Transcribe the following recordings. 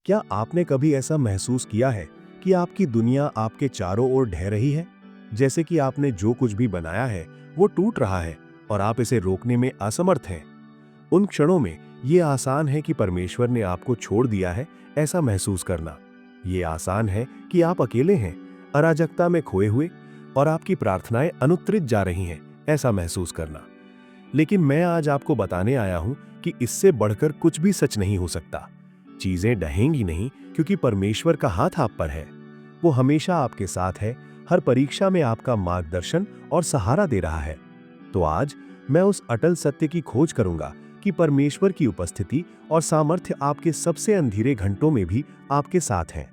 क्या आपने कभी ऐसा महसूस किया है कि आपकी दुनिया आपके चारों ओर ढह रही है? जैसे कि आपने जो कुछ भी बनाया है, वो टूट रहा है और आप इसे रोकने में असमर्थ हैं। उन क्षणों में ये आसान है कि परमेश्वर ने आपको छोड़ दिया है, ऐसा महसूस करना। ये आसान है कि आप अकेले हैं, अराजकता में खोए हुए, और आपकी प्रार्थनाएं अनुत्तरित जा रही हैं, ऐसा महसूस करना। लेकिन मैं आज आपको बताने आया हूं कि इससे बढ़कर कुछ भी सच नहीं हो सकता। चीजें ढहेंगी नहीं, क्योंकि परमेश्वर का हाथ आप पर है। वो हमेशा आपके साथ है, हर परीक्षा में आपका मार्गदर्शन और सहारा दे रहा है। तो आज मैं उस अटल सत्य की खोज करूंगा कि परमेश्वर की उपस्थिति और सामर्थ्य आपके सबसे अंधेरे घंटों में भी आपके साथ है।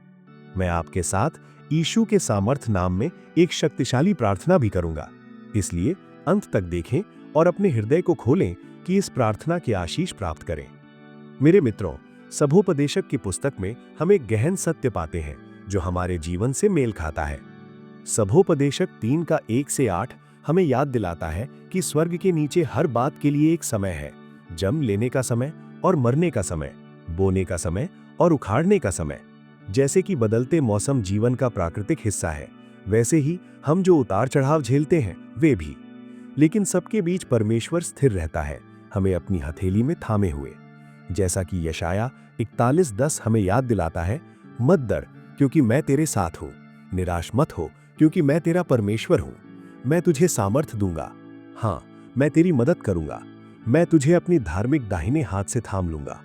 मैं आपके साथ यीशु के सामर्थ नाम में एक शक्तिशाली प्रार्थना भी करूंगा। इसलिए अंत तक देखें और अपने हृदय को खोलें कि इस प्रार्थना के आशीष प्राप्त करें। मेरे मित्रों, सभोपदेशक की पुस्तक में हम एक गहन सत्य पाते हैं जो हमारे जीवन से मेल खाता है। सभोपदेशक 3 का 1 से 8 हमें याद दिलाता है कि स्वर्ग के नीचे हर बात के लिए एक समय है। जन्म लेने का समय और मरने का समय, बोने का समय और उखाड़ने का समय। जैसे कि बदलते मौसम जीवन का प्राकृतिक हिस्सा है, वैसे ही हम जो उतार चढ़ाव झेलते हैं वे भी। लेकिन सबके बीच परमेश्वर स्थिर रहता है, हमें अपनी हथेली में थामे हुए। जैसा कि यशाया 41:10 हमें याद दिलाता है, मत डर, क्योंकि मैं तेरे साथ हूं। निराश मत हो, क्योंकि मैं तेरा परमेश्वर हूं। मैं तुझे सामर्थ दूंगा। हाँ, मैं तेरी मदद करूंगा। मैं तुझे अपनी धार्मिक दाहिने हाथ से थाम लूंगा।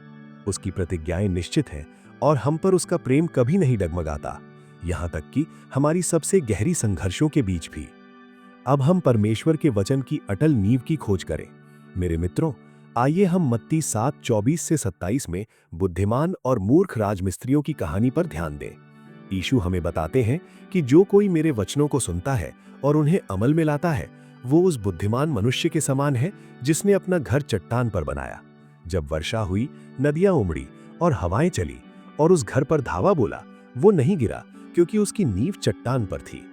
उसकी प्रतिज्ञाएं निश्चित हैं और हम पर उसका प्रेम कभी नहीं डगमगाता, यहां तक कि हमारी सबसे गहरी संघर्षों के बीच भी। अब हम परमेश्वर के वचन की अटल नींव की खोज करें। मेरे मित्रों, आइए हम मत्ती 7:24 से 27 में बुद्धिमान और मूर्ख राजमिस्त्रियों की कहानी पर ध्यान दें। यीशु हमें बताते हैं कि जो कोई मेरे वचनों को सुनता है और उन्हें अमल में लाता है, वो उस बुद्धिमान मनुष्य के समान है जिसने अपना घर चट्टान पर बनाया। जब वर्षा हुई, नदियां उमड़ी और हवाएं चली और उस घर पर धावा बोला, वो नहीं गिरा, क्योंकि उसकी नींव चट्टान पर थी।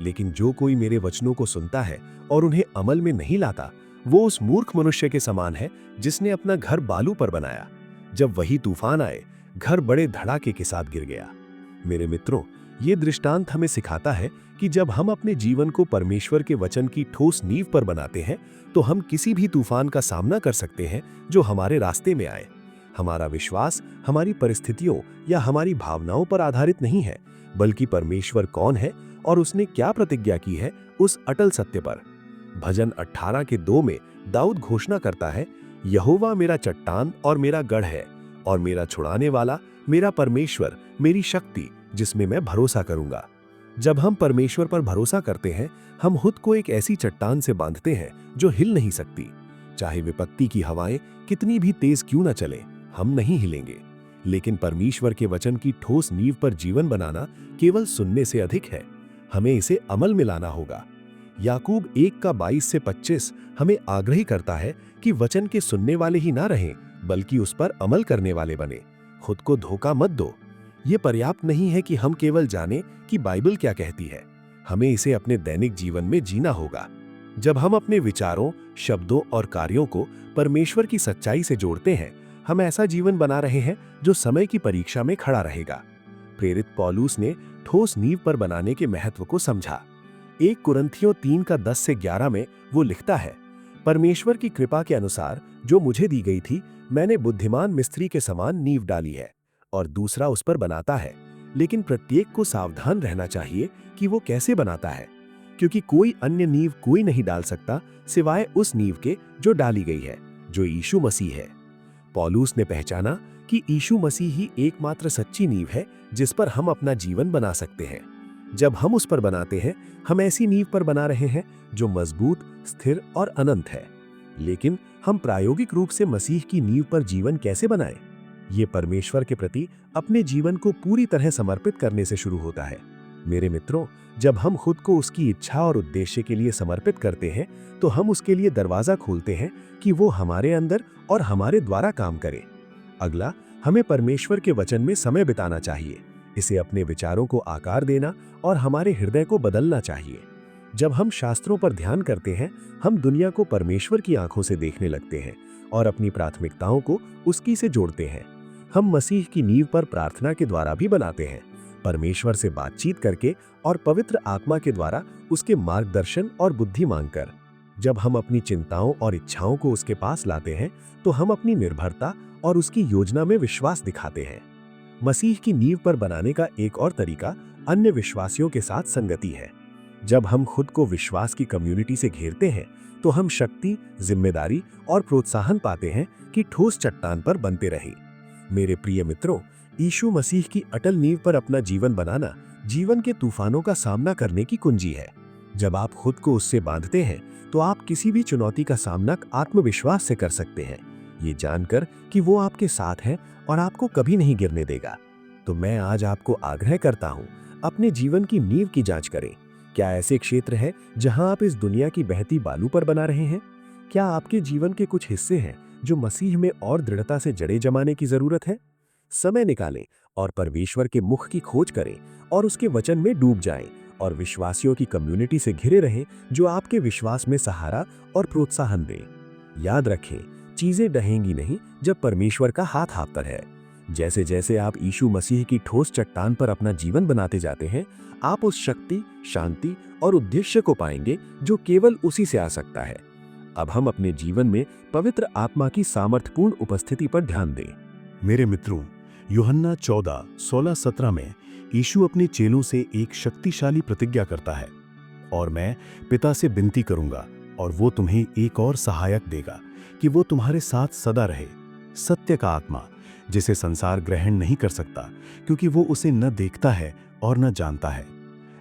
लेकिन जो कोई मेरे वचनों को सुनता है और उन्हें अमल में नहीं लाता, वो उस मूर्ख मनुष्य के समान है जिसने अपना घर बालू पर बनाया। जब वही तूफान आए, घर बड़े धड़ाके के साथ गिर गया। मेरे मित्रों, ये दृष्टांत हमें सिखाता है कि जब हम अपने जीवन को परमेश्वर के वचन की ठोस नींव पर बनाते हैं, तो हम किसी भी तूफान का सामना कर सकते हैं जो हमारे रास्ते में आए। हमारा विश्वास हमारी परिस्थितियों या हमारी भावनाओं पर आधारित नहीं है, बल्कि परमेश्वर कौन है और उसने क्या प्रतिज्ञा की है, उस अटल सत्य पर। भजन 18 के 2 में दाऊद घोषणा करता है, यहोवा मेरा चट्टान और मेरा गढ़ है और मेरा छुड़ाने वाला, मेरा परमेश्वर, मेरी शक्ति, जिसमें मैं भरोसा करूंगा। जब हम परमेश्वर पर भरोसा करते हैं, हम खुद को एक ऐसी चट्टान से बांधते हैं जो हिल नहीं सकती। चाहे विपत्ति की हवाएं कितनी भी तेज क्यों न चले, हम नहीं हिलेंगे। लेकिन परमेश्वर के वचन की ठोस नींव पर जीवन बनाना केवल सुनने से अधिक है, हमें इसे अमल में लाना होगा। याकूब 1 का 22 से 25 हमें आग्रह करता है कि वचन के सुनने वाले ही ना रहें, बल्कि उस पर अमल करने वाले बने। खुद को धोखा मत दो। ये पर्याप्त नहीं है कि हम केवल जानें कि बाइबल क्या कहती है, हमें इसे अपने दैनिक जीवन में जीना होगा। जब हम अपने विचारों, शब्दों और कार्यों को परमेश्वर की सच्चाई से जोड़ते हैं, हम ऐसा जीवन बना रहे हैं जो समय की परीक्षा में खड़ा रहेगा। प्रेरित पौलुस ने ठोस नींव पर बनाने के महत्व को समझा। 1 कुरिन्थियों 3 का 10 से 11 में वो लिखता है, परमेश्वर की कृपा के अनुसार जो मुझे दी गई थी, मैंने बुद्धिमान मिस्त्री के समान नींव डाली है और दूसरा उस पर बनाता है। लेकिन प्रत्येक को सावधान रहना चाहिए कि वो कैसे बनाता है, क्योंकि कोई अन्य नींव कोई नहीं डाल सकता सिवाय उस नींव के जो डाली गई है, जो यीशु मसीह है। पौलुस ने पहचाना कि यीशु मसीह ही एकमात्र सच्ची नींव है जिस पर हम अपना जीवन बना सकते हैं। जब हम उस पर बनाते हैं, हम ऐसी नींव पर बना रहे हैं जो मजबूत, स्थिर और अनंत है। लेकिन हम प्रायोगिक रूप से मसीह की नींव पर जीवन कैसे बनाएं? ये परमेश्वर के प्रति अपने जीवन को पूरी तरह समर्पित करने से शुरू होता है। मेरे मित्रों, जब हम खुद को उसकी इच्छा और उद्देश्य के लिए समर्पित करते हैं, तो हम उसके लिए दरवाजा खोलते हैं कि वो हमारे अंदर और हमारे द्वारा काम करे। अगला, हमें परमेश्वर के वचन में समय बिताना चाहिए, इसे अपने विचारों को आकार देना और हमारे हृदय को बदलना चाहिए। जब हम शास्त्रों पर ध्यान करते हैं, हम दुनिया को परमेश्वर की आंखों से देखने लगते हैं और अपनी प्राथमिकताओं को उसकी से जोड़ते हैं। हम मसीह की नींव पर प्रार्थना के द्वारा भी बनाते हैं, परमेश्वर से बातचीत करके और पवित्र आत्मा के द्वारा उसके मार्गदर्शन और बुद्धि मांगकर। जब हम अपनी चिंताओं और इच्छाओं को उसके पास लाते हैं तो हम अपनी निर्भरता और उसकी योजना में विश्वास दिखाते हैं। मसीह की नींव पर बनाने का एक और तरीका अन्य विश्वासियों के साथ संगति है। जब हम खुद को विश्वास की कम्युनिटी से घेरते हैं तो हम शक्ति, जिम्मेदारी और प्रोत्साहन पाते हैं कि ठोस चट्टान पर बनते रहें। मेरे प्रिय मित्रों, यीशु मसीह की अटल नींव पर अपना जीवन बनाना जीवन के तूफानों का सामना करने की कुंजी है। जब आप खुद को उससे बांधते हैं तो आप किसी भी चुनौती का सामना आत्मविश्वास से कर सकते हैं, ये जानकर कि वो आपके साथ है और आपको कभी नहीं गिरने देगा। तो मैं आज आपको आग्रह करता हूँ, अपने जीवन की नींव की जांच करें। क्या ऐसे क्षेत्र है जहां आप इस दुनिया की बहती बालू पर बना रहे हैं? क्या आपके जीवन के कुछ हिस्से हैं जो मसीह में और दृढ़ता से जड़ें जमाने की जरूरत है? समय निकालें और परमेश्वर के मुख की खोज करें और उसके वचन में डूब जाएं और विश्वासियों की कम्युनिटी से घिरे रहें जो आपके विश्वास में सहारा और प्रोत्साहन दें। याद रखें, चीजें ढहेंगी नहीं जब परमेश्वर का हाथ आप पर है। जैसे जैसे आप यीशु मसीह की ठोस चट्टान पर अपना जीवन बनाते जाते हैं, आप उस शक्ति, शांति और उद्देश्य को पाएंगे जो केवल उसी से आ सकता है। अब हम अपने जीवन में पवित्र आत्मा की सामर्थ्यपूर्ण उपस्थिति पर ध्यान दें। मेरे मित्रों, यूहन्ना 14:16-17 में यीशु अपने चेलों से एक शक्तिशाली प्रतिज्ञा करता है, और मैं पिता से विनती करूंगा और वो तुम्हें एक और सहायक देगा कि वो तुम्हारे साथ सदा रहे, सत्य का आत्मा, जिसे संसार ग्रहण नहीं कर सकता क्योंकि वो उसे न देखता है और न जानता है,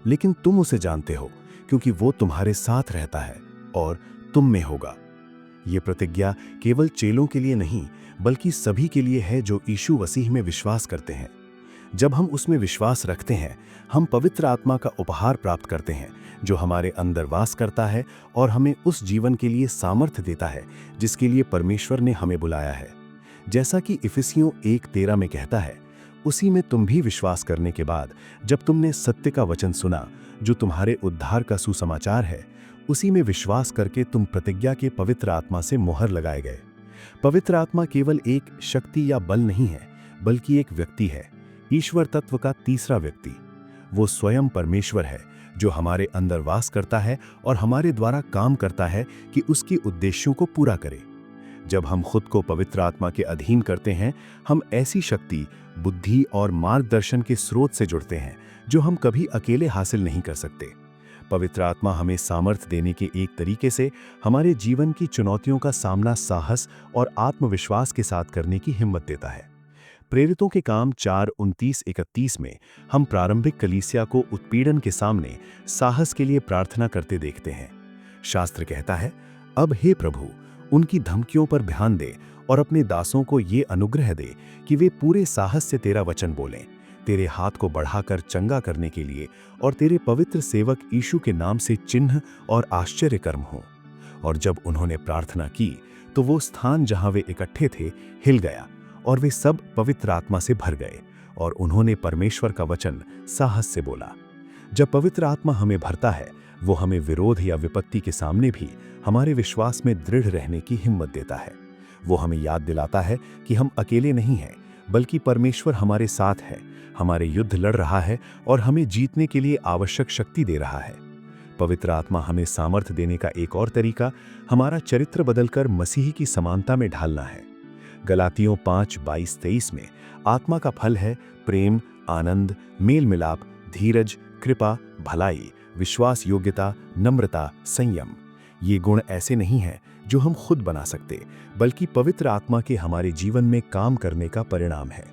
लेकिन तुम उसे जानते हो क्योंकि वो तुम्हारे साथ रहता है और तुम में होगा। ये प्रतिज्ञा केवल चेलों के लिए नहीं बल्कि सभी के लिए है जो यीशु मसीह में विश्वास करते हैं। जब हम उसमें विश्वास रखते हैं, हम पवित्र आत्मा का उपहार प्राप्त करते हैं जो हमारे अंदर वास करता है और हमें उस जीवन के लिए सामर्थ्य देता है जिसके लिए परमेश्वर ने हमें बुलाया है। जैसा कि इफिसियों 1:13 में कहता है, उसी में तुम भी विश्वास करने के बाद जब तुमने सत्य का वचन सुना जो तुम्हारे उद्धार का सुसमाचार है, उसी में विश्वास करके तुम प्रतिज्ञा के पवित्र आत्मा से मोहर लगाए गए। पवित्र आत्मा केवल एक शक्ति या बल नहीं है बल्कि एक व्यक्ति है, ईश्वर तत्व का तीसरा व्यक्ति। वो स्वयं परमेश्वर है जो हमारे अंदर वास करता है और हमारे द्वारा काम करता है कि उसके उद्देश्यों को पूरा करे। जब हम खुद को पवित्र आत्मा के अधीन करते हैं, हम ऐसी शक्ति, बुद्धि और मार्गदर्शन के स्रोत से जुड़ते हैं जो हम कभी अकेले हासिल नहीं कर सकते। पवित्र आत्मा हमें सामर्थ्य देने के एक तरीके से हमारे जीवन की चुनौतियों का सामना साहस और आत्मविश्वास के साथ करने की हिम्मत देता है। प्रेरितों के काम 4:29-31 में हम प्रारंभिक कलीसिया को उत्पीड़न के सामने साहस के लिए प्रार्थना करते देखते हैं। शास्त्र कहता है, अब हे प्रभु, उनकी धमकियों पर ध्यान दे और अपने दासों को ये अनुग्रह दे कि वे पूरे साहस से तेरा वचन बोलें, तेरे हाथ को बढ़ाकर चंगा करने के लिए और तेरे पवित्र सेवक यीशु के नाम से चिन्ह और आश्चर्य कर्म हों। और जब उन्होंने प्रार्थना की तो वो स्थान जहां वे इकट्ठे थे हिल गया और वे सब पवित्र आत्मा से भर गए और उन्होंने परमेश्वर का वचन साहस से बोला। जब पवित्र आत्मा हमें भरता है, वो हमें विरोध या विपत्ति के सामने भी हमारे विश्वास में दृढ़ रहने की हिम्मत देता है। वो हमें याद दिलाता है कि हम अकेले नहीं हैं, बल्कि परमेश्वर हमारे साथ है, हमारे युद्ध लड़ रहा है और हमें जीतने के लिए आवश्यक शक्ति दे रहा है। पवित्र आत्मा हमें सामर्थ्य देने का एक और तरीका हमारा चरित्र बदलकर मसीह की समानता में ढालना है। गलातियों 5:22-23 में आत्मा का फल है प्रेम, आनंद, मेल मिलाप, धीरज, कृपा, भलाई, विश्वास योग्यता, नम्रता, संयम। ये गुण ऐसे नहीं हैं जो हम खुद बना सकते, बल्कि पवित्र आत्मा के हमारे जीवन में काम करने का परिणाम है।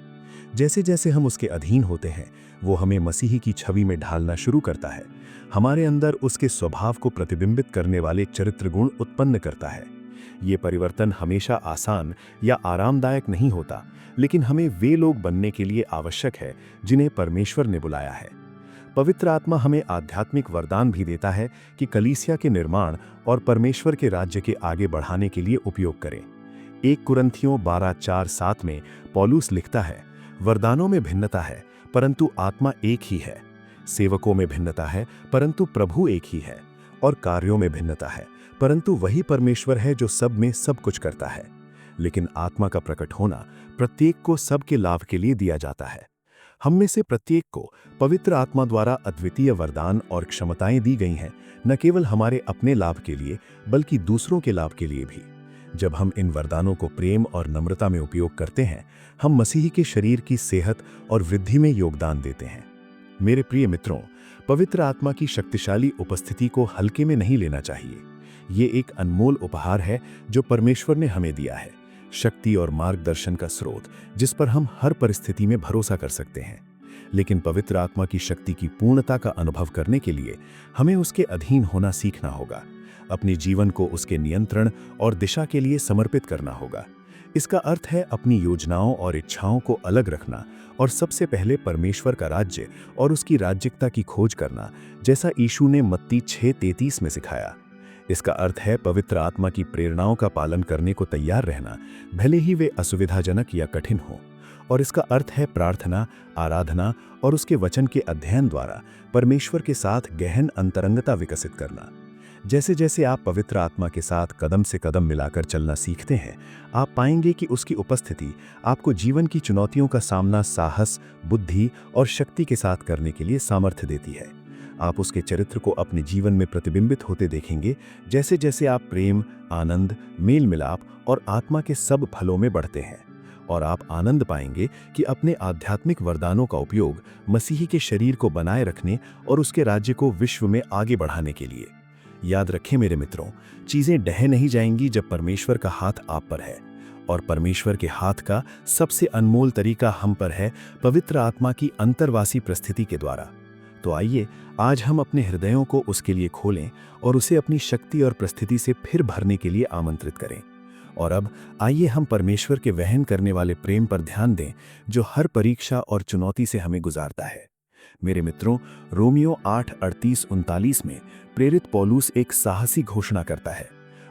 जैसे जैसे हम उसके अधीन होते हैं, वो हमें मसीह की छवि में ढालना शुरू करता है, हमारे अंदर उसके स्वभाव को प्रतिबिंबित करने वाले चरित्र गुण उत्पन्न करता है। ये परिवर्तन हमेशा आसान या आरामदायक नहीं होता, लेकिन हमें वे लोग बनने के लिए आवश्यक है जिन्हें परमेश्वर ने बुलाया है। पवित्र आत्मा हमें आध्यात्मिक वरदान भी देता है कि कलीसिया के निर्माण और परमेश्वर के राज्य के आगे बढ़ाने के लिए उपयोग करें। 1 कुरिन्थियों 12:4-7 में पौलुस लिखता है, वरदानों में भिन्नता है परंतु आत्मा एक ही है, सेवकों में भिन्नता है परंतु प्रभु एक ही है, और कार्यों में भिन्नता है परंतु वही परमेश्वर है जो सब में सब कुछ करता है। लेकिन आत्मा का प्रकट होना प्रत्येक को सबके लाभ के लिए दिया जाता है। हम में से प्रत्येक को पवित्र आत्मा द्वारा अद्वितीय वरदान और क्षमताएं दी गई हैं, न केवल हमारे अपने लाभ के लिए बल्कि दूसरों के लाभ के लिए भी। जब हम इन वरदानों को प्रेम और नम्रता में उपयोग करते हैं, हम मसीह के शरीर की सेहत और वृद्धि में योगदान देते हैं। मेरे प्रिय मित्रों, पवित्र आत्मा की शक्तिशाली उपस्थिति को हल्के में नहीं लेना चाहिए। ये एक अनमोल उपहार है जो परमेश्वर ने हमें दिया है, शक्ति और मार्गदर्शन का स्रोत जिस पर हम हर परिस्थिति में भरोसा कर सकते हैं। लेकिन पवित्र आत्मा की शक्ति की पूर्णता का अनुभव करने के लिए हमें उसके अधीन होना सीखना होगा, अपने जीवन को उसके नियंत्रण और दिशा के लिए समर्पित करना होगा। इसका अर्थ है अपनी योजनाओं और इच्छाओं को अलग रखना और सबसे पहले परमेश्वर का राज्य और उसकी राज्यिकता की खोज करना, जैसा यीशु ने मत्ती 6:33 में सिखाया। इसका अर्थ है पवित्र आत्मा की प्रेरणाओं का पालन करने को तैयार रहना, भले ही वे असुविधाजनक या कठिन हो। और इसका अर्थ है प्रार्थना, आराधना और उसके वचन के अध्ययन द्वारा परमेश्वर के साथ गहन अंतरंगता विकसित करना। जैसे जैसे आप पवित्र आत्मा के साथ कदम से कदम मिलाकर चलना सीखते हैं, आप पाएंगे कि उसकी उपस्थिति आपको जीवन की चुनौतियों का सामना साहस, बुद्धि और शक्ति के साथ करने के लिए सामर्थ्य देती है। आप उसके चरित्र को अपने जीवन में प्रतिबिंबित होते देखेंगे जैसे जैसे आप प्रेम, आनंद, मेल मिलाप और आत्मा के सब फलों में बढ़ते हैं। और आप आनंद पाएंगे कि अपने आध्यात्मिक वरदानों का उपयोग मसीही के शरीर को बनाए रखने और उसके राज्य को विश्व में आगे बढ़ाने के लिए। याद रखें मेरे मित्रों, चीजें ढह नहीं जाएंगी जब परमेश्वर का हाथ आप पर है, और परमेश्वर के हाथ का सबसे अनमोल तरीका हम पर है पवित्र आत्मा की अंतर्वासी प्रस्थिति के द्वारा। तो आइए आज हम अपने हृदयों को उसके लिए खोलें और उसे अपनी शक्ति और प्रस्थिति से फिर भरने के लिए आमंत्रित करें। और अब आइए हम परमेश्वर के वहन करने वाले प्रेम पर ध्यान दें जो हर परीक्षा और चुनौती से हमें गुजारता है। मेरे मित्रों, रोमियो 8:38-39 में प्रेरित पौलुस एक साहसी घोषणा करता है।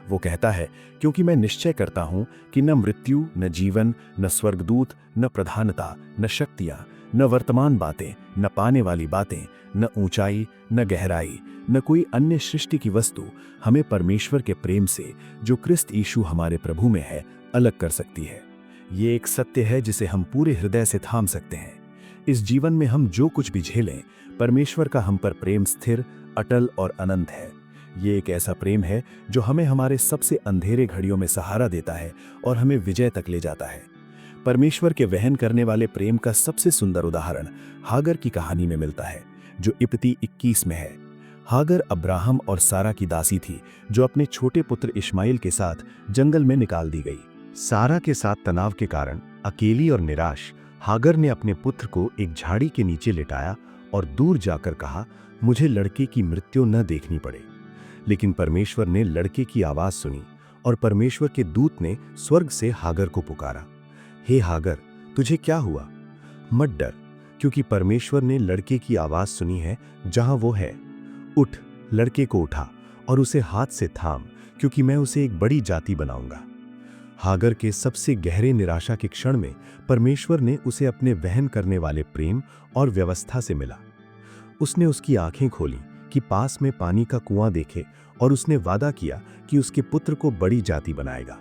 वो कहता है, क्योंकि मैं निश्चय करता हूं कि न मृत्यु, न जीवन, न स्वर्गदूत, न प्रधानता, न शक्तियां, न वर्तमान बातें, न पाने वाली बातें, न ऊंचाई, न गहराई, न कोई अन्य सृष्टि की वस्तु हमें परमेश्वर के प्रेम से जो क्रिस्त यीशु हमारे प्रभु में है अलग कर सकती है। ये एक सत्य है जिसे हम पूरे हृदय से थाम सकते हैं। इस जीवन में हम जो कुछ भी झेलें, परमेश्वर का हम पर प्रेम स्थिर, अटल और अनंत है। ये एक ऐसा प्रेम है जो हमें हमारे सबसे अंधेरे घड़ियों में सहारा देता है और हमें विजय तक ले जाता है। परमेश्वर के वहन करने वाले प्रेम का सबसे सुंदर उदाहरण हागर की कहानी में मिलता है, जो इब्ती 21 में है। हागर अब्राहम और सारा की दासी थी जो अपने छोटे पुत्र इश्माइल के साथ जंगल में निकाल दी गई। सारा के साथ तनाव के कारण अकेली और निराश हागर ने अपने पुत्र को एक झाड़ी के नीचे लिटाया और दूर जाकर कहा, मुझे लड़के की मृत्यु न देखनी पड़े। लेकिन परमेश्वर ने लड़के की आवाज सुनी और परमेश्वर के दूत ने स्वर्ग से हागर को पुकारा, हे हागर, तुझे क्या हुआ? मत डर, क्योंकि परमेश्वर ने लड़के की आवाज सुनी है जहां वो है। उठ, लड़के को उठा और उसे हाथ से थाम, क्योंकि मैं उसे एक बड़ी जाति बनाऊंगा। हागर के सबसे गहरे निराशा के क्षण में परमेश्वर ने उसे अपने वहन करने वाले प्रेम और व्यवस्था से मिला। उसने उसकी आंखें खोली कि पास में पानी का कुआं देखे और उसने वादा किया कि उसके पुत्र को बड़ी जाति बनाएगा।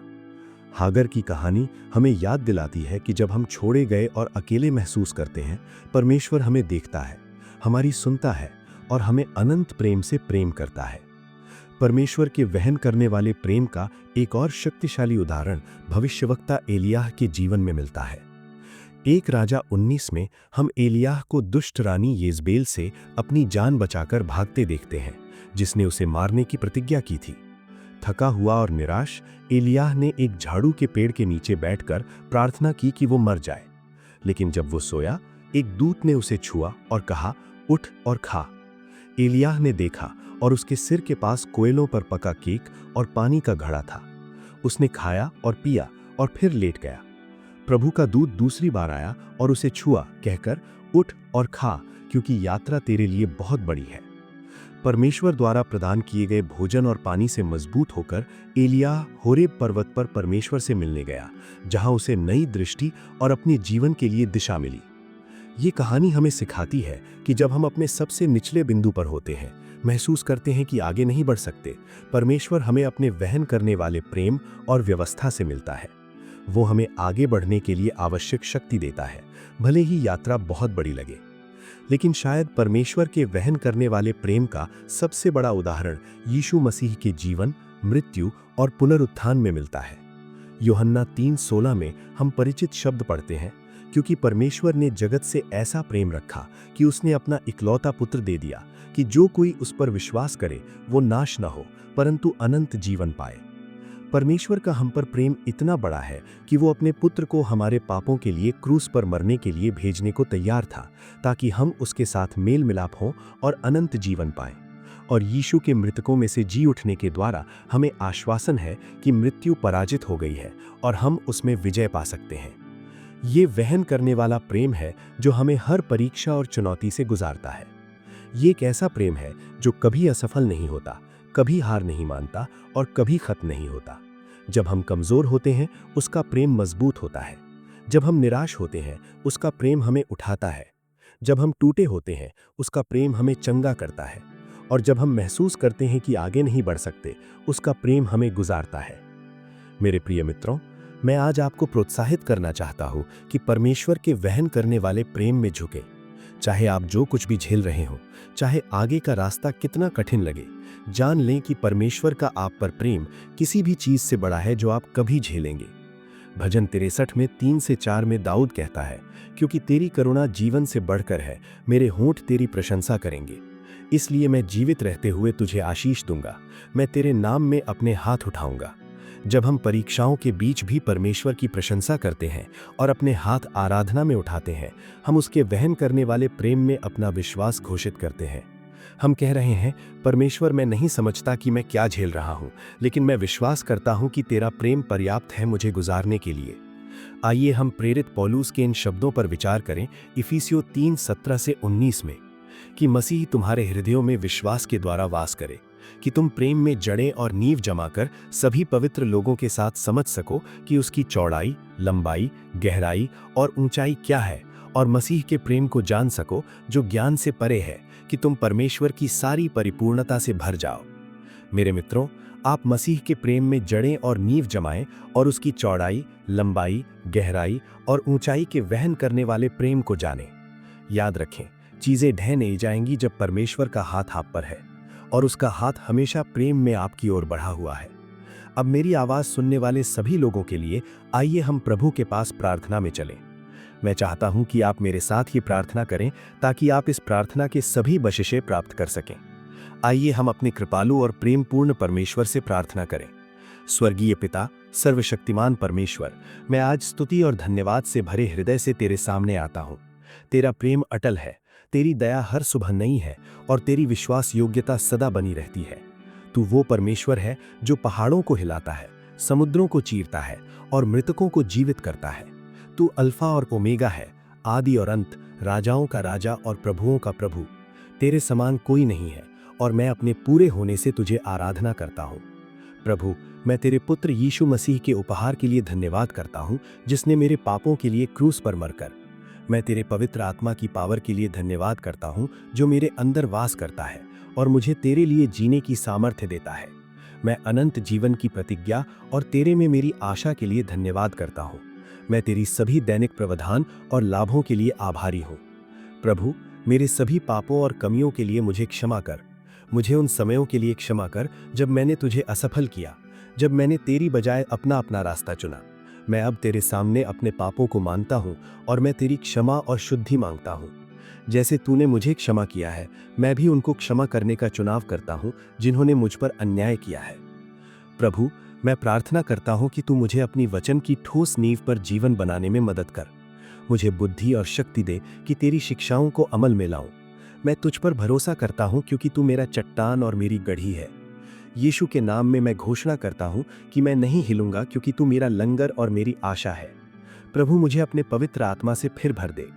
हागर की कहानी हमें याद दिलाती है कि जब हम छोड़े गए और अकेले महसूस करते हैं, परमेश्वर हमें देखता है, हमारी सुनता है और हमें अनंत प्रेम से प्रेम करता है। परमेश्वर के वहन करने वाले प्रेम का एक और शक्तिशाली उदाहरण भविष्यवक्ता एलियाह के जीवन में मिलता है। एक राजा 19 में हम एलियाह को दुष्ट रानी येजबेल से अपनी जान बचाकर भागते देखते हैं, जिसने उसे मारने की प्रतिज्ञा की थी। थका हुआ और निराश एलियाह ने एक झाड़ू के पेड़ के नीचे बैठकर प्रार्थना की कि वो मर जाए। लेकिन जब वो सोया, एक दूत ने उसे छुआ और कहा, उठ और खा। एलियाह ने देखा और उसके सिर के पास कोयलों पर पका केक और पानी का घड़ा था। उसने खाया और पिया और फिर लेट गया। प्रभु का दूत दूसरी बार आया और उसे छुआ, कहकर, उठ और खा, क्योंकि यात्रा तेरे लिए बहुत बड़ी है। परमेश्वर द्वारा प्रदान किए गए भोजन और पानी से मजबूत होकर एलियाह होरेब पर्वत पर परमेश्वर से मिलने गया, जहां उसे नई दृष्टि और अपने जीवन के लिए दिशा मिली। ये कहानी हमें सिखाती है कि जब हम अपने सबसे निचले बिंदु पर होते हैं, महसूस करते हैं कि आगे नहीं बढ़ सकते, परमेश्वर हमें अपने वहन करने वाले प्रेम और व्यवस्था से मिलता है। वो हमें आगे बढ़ने के लिए आवश्यक शक्ति देता है, भले ही यात्रा बहुत बड़ी लगे। लेकिन शायद परमेश्वर के वहन करने वाले प्रेम का सबसे बड़ा उदाहरण यीशु मसीह के जीवन, मृत्यु और पुनरुत्थान में मिलता है। यूहन्ना 3:16 में हम परिचित शब्द पढ़ते हैं, क्योंकि परमेश्वर ने जगत से ऐसा प्रेम रखा कि उसने अपना इकलौता पुत्र दे दिया कि जो कोई उस पर विश्वास करे वो नाश न हो परंतु अनंत जीवन पाए। परमेश्वर का हम पर प्रेम इतना बड़ा है कि वो अपने पुत्र को हमारे पापों के लिए क्रूस पर मरने के लिए भेजने को तैयार था, ताकि हम उसके साथ मेल मिलाप हों और अनंत जीवन पाएं। और यीशु के मृतकों में से जी उठने के द्वारा हमें आश्वासन है कि मृत्यु पराजित हो गई है और हम उसमें विजय पा सकते हैं। ये वहन करने वाला प्रेम है जो हमें हर परीक्षा और चुनौती से गुजारता है। ये एक ऐसा प्रेम है जो कभी असफल नहीं होता, कभी हार नहीं मानता और कभी खत्म नहीं होता। जब हम कमजोर होते हैं उसका प्रेम मजबूत होता है। जब हम निराश होते हैं उसका प्रेम हमें उठाता है। जब हम टूटे होते हैं उसका प्रेम हमें चंगा करता है। और जब हम महसूस करते हैं कि आगे नहीं बढ़ सकते उसका प्रेम हमें गुजारता है। मेरे प्रिय मित्रों, मैं आज आपको प्रोत्साहित करना चाहता हूं कि परमेश्वर के वहन करने वाले प्रेम में झुके। चाहे आप जो कुछ भी झेल रहे हो, चाहे आगे का रास्ता कितना कठिन लगे, जान लें कि परमेश्वर का आप पर प्रेम किसी भी चीज से बड़ा है जो आप कभी झेलेंगे। भजन 63 में 3 से 4 में दाऊद कहता है, क्योंकि तेरी करुणा जीवन से बढ़कर है, मेरे होंठ तेरी प्रशंसा करेंगे। इसलिए मैं जीवित रहते हुए तुझे आशीष दूंगा, मैं तेरे नाम में अपने हाथ उठाऊंगा। जब हम परीक्षाओं के बीच भी परमेश्वर की प्रशंसा करते हैं और अपने हाथ आराधना में उठाते हैं, हम उसके वहन करने वाले प्रेम में अपना विश्वास घोषित करते हैं। हम कह रहे हैं, परमेश्वर, मैं नहीं समझता कि मैं क्या झेल रहा हूं, लेकिन मैं विश्वास करता हूं कि तेरा प्रेम पर्याप्त है मुझे गुजारने के लिए। आइए हम प्रेरित पौलुस के इन शब्दों पर विचार करें इफिसियों 3:17 से 19 में, कि मसीह तुम्हारे हृदयों में विश्वास के द्वारा वास करे, कि तुम प्रेम में जड़ें और नींव जमाकर सभी पवित्र लोगों के साथ समझ सको कि उसकी चौड़ाई, लंबाई, गहराई और ऊंचाई क्या है, और मसीह के प्रेम को जान सको जो ज्ञान से परे है, कि तुम परमेश्वर की सारी परिपूर्णता से भर जाओ। मेरे मित्रों, आप मसीह के प्रेम में जड़ें और नींव जमाएं और उसकी चौड़ाई, लंबाई, गहराई और ऊंचाई के वहन करने वाले प्रेम को जानें। याद रखें, चीजें ढह नहीं जाएंगी जब परमेश्वर का हाथ आप पर है, और उसका हाथ हमेशा प्रेम में आपकी ओर बढ़ा हुआ है। अब मेरी आवाज सुनने वाले सभी लोगों के लिए आइए हम प्रभु के पास प्रार्थना में चलें। मैं चाहता हूं कि आप मेरे साथ ये प्रार्थना करें ताकि आप इस प्रार्थना के सभी बख्शिशें प्राप्त कर सकें। आइए हम अपने कृपालु और प्रेमपूर्ण परमेश्वर से प्रार्थना करें। स्वर्गीय पिता, सर्वशक्तिमान परमेश्वर, मैं आज स्तुति और धन्यवाद से भरे हृदय से तेरे सामने आता हूं। तेरा प्रेम अटल है, तेरी दया हर सुबह नई है और तेरी विश्वास योग्यता सदा बनी रहती है। तू वो परमेश्वर है जो पहाड़ों को हिलाता है, समुद्रों को चीरता है और मृतकों को जीवित करता है। तू अल्फा और ओमेगा है, आदि और अंत, राजाओं का राजा और प्रभुओं का प्रभु। तेरे समान कोई नहीं है और मैं अपने पूरे होने से तुझे आराधना करता हूँ। प्रभु, मैं तेरे पुत्र यीशु मसीह के उपहार के लिए धन्यवाद करता हूँ, जिसने मेरे पापों के लिए क्रूस पर मरकर। मैं तेरे पवित्र आत्मा की पावर के लिए धन्यवाद करता हूँ, जो मेरे अंदर वास करता है और मुझे तेरे लिए जीने की सामर्थ्य देता है। मैं अनंत जीवन की प्रतिज्ञा और तेरे में मेरी आशा के लिए धन्यवाद करता हूँ। मैं तेरी सभी दैनिक प्रावधान और लाभों के लिए आभारी हूँ। प्रभु, मेरे सभी पापों और कमियों के लिए मुझे क्षमा कर। मुझे उन समयों के लिए क्षमा कर जब मैंने तुझे असफल किया, जब मैंने तेरी बजाय अपना अपना रास्ता चुना। मैं अब तेरे सामने अपने पापों को मानता हूँ और मैं तेरी क्षमा और शुद्धि मांगता हूँ। जैसे तूने मुझे क्षमा किया है, मैं भी उनको क्षमा करने का चुनाव करता हूँ जिन्होंने मुझ पर अन्याय किया है। प्रभु, मैं प्रार्थना करता हूँ कि तू मुझे अपनी वचन की ठोस नींव पर जीवन बनाने में मदद कर। मुझे बुद्धि और शक्ति दे कि तेरी शिक्षाओं को अमल में लाऊं। मैं तुझ पर भरोसा करता हूँ क्योंकि तू मेरा चट्टान और मेरी गढ़ी है। यीशु के नाम में मैं घोषणा करता हूँ कि मैं नहीं हिलूंगा, क्योंकि तू मेरा लंगर और मेरी आशा है। प्रभु, मुझे अपने पवित्र आत्मा से फिर भर दे।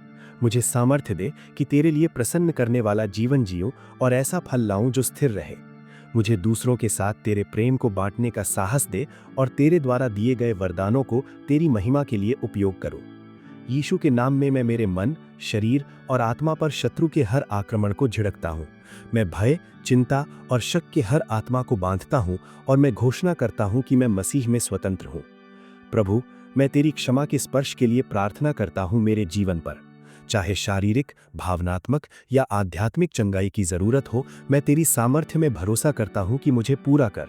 मुझे सामर्थ्य दे कि तेरे लिए प्रसन्न करने वाला जीवन जीऊं और ऐसा फल लाऊं जो स्थिर रहे। मुझे दूसरों के साथ तेरे प्रेम को बांटने का साहस दे और तेरे द्वारा दिए गए वरदानों को तेरी महिमा के लिए उपयोग करूं। यीशु के नाम में मैं मेरे मन, शरीर और आत्मा पर शत्रु के हर आक्रमण को झिड़कता हूं। मैं भय, चिंता और शक के हर आत्मा को बांधता हूं और मैं घोषणा करता हूं कि मैं मसीह में स्वतंत्र हूं। प्रभु, मैं तेरी क्षमा के स्पर्श के लिए प्रार्थना करता हूँ मेरे जीवन पर। चाहे शारीरिक, भावनात्मक या आध्यात्मिक चंगाई की जरूरत हो, मैं तेरी सामर्थ्य में भरोसा करता हूँ कि मुझे पूरा कर।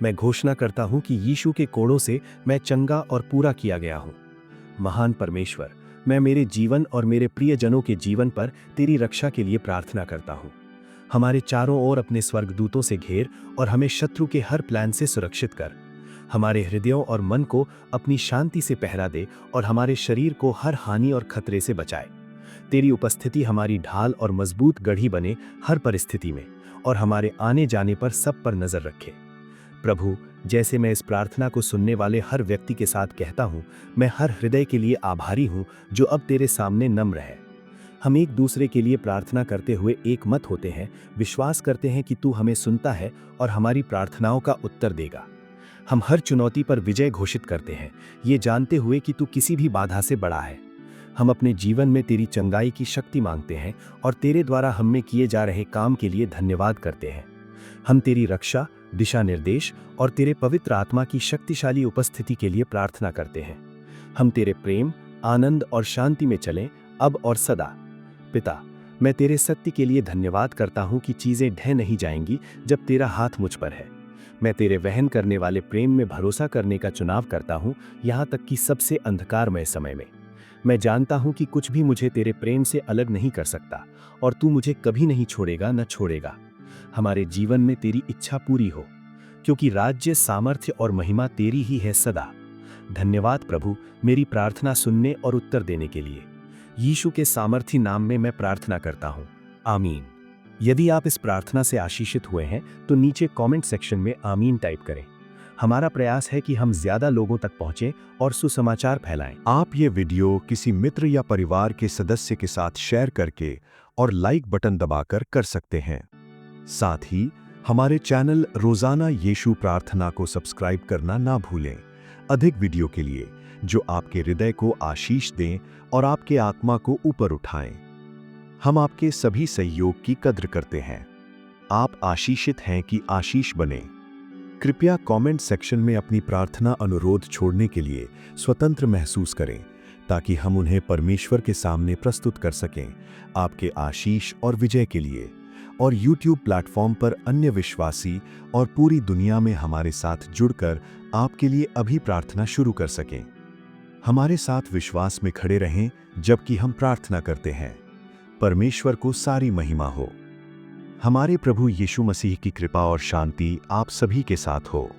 मैं घोषणा करता हूँ कि यीशु के कोड़ों से मैं चंगा और पूरा किया गया हूँ। महान परमेश्वर, मैं मेरे जीवन और मेरे प्रियजनों के जीवन पर तेरी रक्षा के लिए प्रार्थना करता हूँ। हमारे चारों ओर अपने स्वर्गदूतों से घेर और हमें शत्रु के हर प्लान से सुरक्षित कर। हमारे हृदयों और मन को अपनी शांति से पहरा दे और हमारे शरीर को हर हानि और खतरे से बचाए। तेरी उपस्थिति हमारी ढाल और मजबूत गढ़ी बने हर परिस्थिति में, और हमारे आने जाने पर सब पर नजर रखे। प्रभु, जैसे मैं इस प्रार्थना को सुनने वाले हर व्यक्ति के साथ कहता हूँ, मैं हर हृदय के लिए आभारी हूँ जो अब तेरे सामने नम्र है। हम एक दूसरे के लिए प्रार्थना करते हुए एक मत होते हैं, विश्वास करते हैं कि तू हमें सुनता है और हमारी प्रार्थनाओं का उत्तर देगा। हम हर चुनौती पर विजय घोषित करते हैं, ये जानते हुए कि तू किसी भी बाधा से बड़ा है। हम अपने जीवन में तेरी चंगाई की शक्ति मांगते हैं और तेरे द्वारा हम में किए जा रहे काम के लिए धन्यवाद करते हैं। हम तेरी रक्षा, दिशा निर्देश और तेरे पवित्र आत्मा की शक्तिशाली उपस्थिति के लिए प्रार्थना करते हैं। हम तेरे प्रेम, आनंद और शांति में चलें अब और सदा। पिता, मैं तेरे सत्य के लिए धन्यवाद करता हूँ कि चीजें ढह नहीं जाएंगी जब तेरा हाथ मुझ पर है। मैं तेरे वहन करने वाले प्रेम में भरोसा करने का चुनाव करता हूँ, यहाँ तक कि सबसे अंधकारमय समय में। मैं जानता हूँ कि कुछ भी मुझे तेरे प्रेम से अलग नहीं कर सकता और तू मुझे कभी नहीं छोड़ेगा न छोड़ेगा। हमारे जीवन में तेरी इच्छा पूरी हो, क्योंकि राज्य, सामर्थ्य और महिमा तेरी ही है सदा। धन्यवाद प्रभु, मेरी प्रार्थना सुनने और उत्तर देने के लिए। यीशु के सामर्थी नाम में मैं प्रार्थना करता हूँ, आमीन। यदि आप इस प्रार्थना से आशीषित हुए हैं तो नीचे कमेंट सेक्शन में आमीन टाइप करें। हमारा प्रयास है कि हम ज्यादा लोगों तक पहुंचें और सुसमाचार फैलाएं। आप ये वीडियो किसी मित्र या परिवार के सदस्य के साथ शेयर करके और लाइक बटन दबाकर कर सकते हैं। साथ ही हमारे चैनल रोजाना यीशु प्रार्थना को सब्सक्राइब करना ना भूलें, अधिक वीडियो के लिए जो आपके हृदय को आशीष दें और आपके आत्मा को ऊपर उठाएं। हम आपके सभी सहयोग की कद्र करते हैं। आप आशीषित हैं कि आशीष बने। कृपया कमेंट सेक्शन में अपनी प्रार्थना अनुरोध छोड़ने के लिए स्वतंत्र महसूस करें, ताकि हम उन्हें परमेश्वर के सामने प्रस्तुत कर सकें आपके आशीष और विजय के लिए, और YouTube प्लेटफॉर्म पर अन्य विश्वासी और पूरी दुनिया में हमारे साथ जुड़कर आपके लिए अभी प्रार्थना शुरू कर सकें। हमारे साथ विश्वास में खड़े रहें जबकि हम प्रार्थना करते हैं। परमेश्वर को सारी महिमा हो। हमारे प्रभु यीशु मसीह की कृपा और शांति आप सभी के साथ हो।